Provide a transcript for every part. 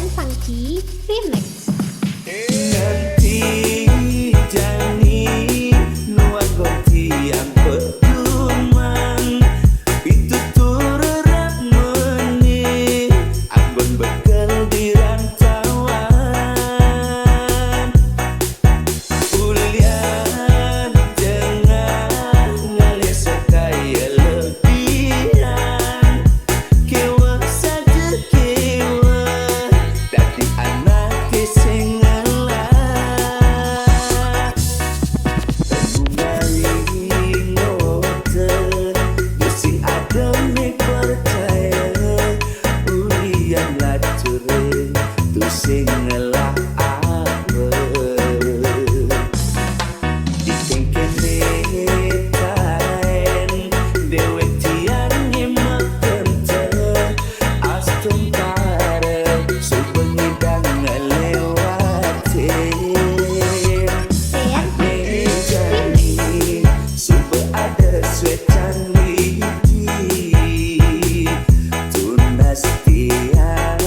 Band Funky Remix. Nanti jani nuan gonti yang peduman itu turut meni anggun bekal di rantauan ulian jangan ngalih sekaya lebihan kewa saja kewa tadi anak kising sing ngelah apa dikengkene kain dewe tiang nyemak kente astung kare subengidang ngelewatin mejani sube ada swetan wiji tunas tiang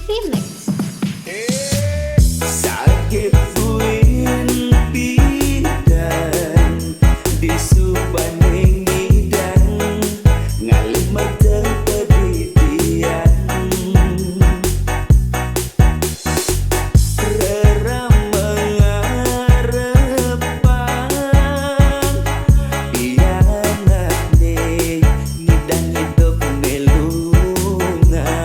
Remix. Sakit puin bidan di subaning bidang ngalih mateng peditian reram mengarepan pianak nih ngidang hidup nelungan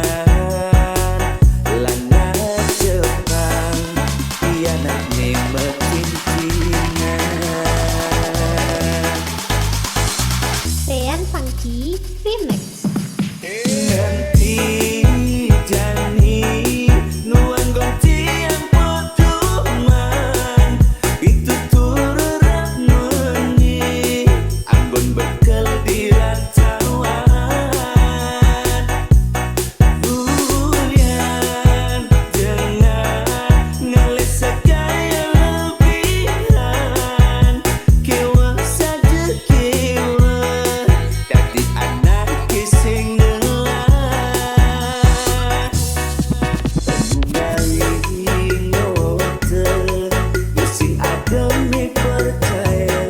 Band Funky Remix. nanti jani nuan gonti yang peduman itu turut meni anggun bekal di rantauan ulian jangan ngalih sekaya lebihan kewa saja kewa tadi anak kising ngelah pengungaling note bising agami percaya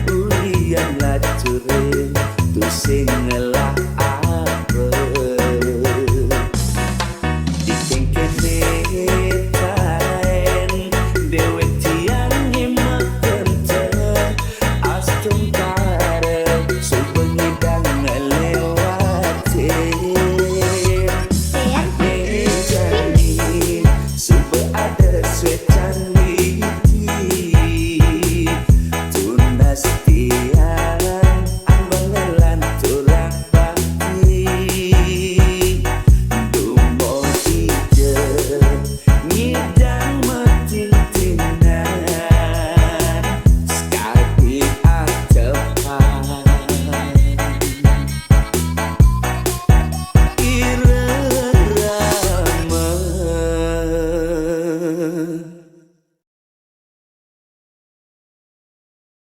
ulian laturin tu sing ngelah apa dikengkene kain dewe tiang nyemak kente astung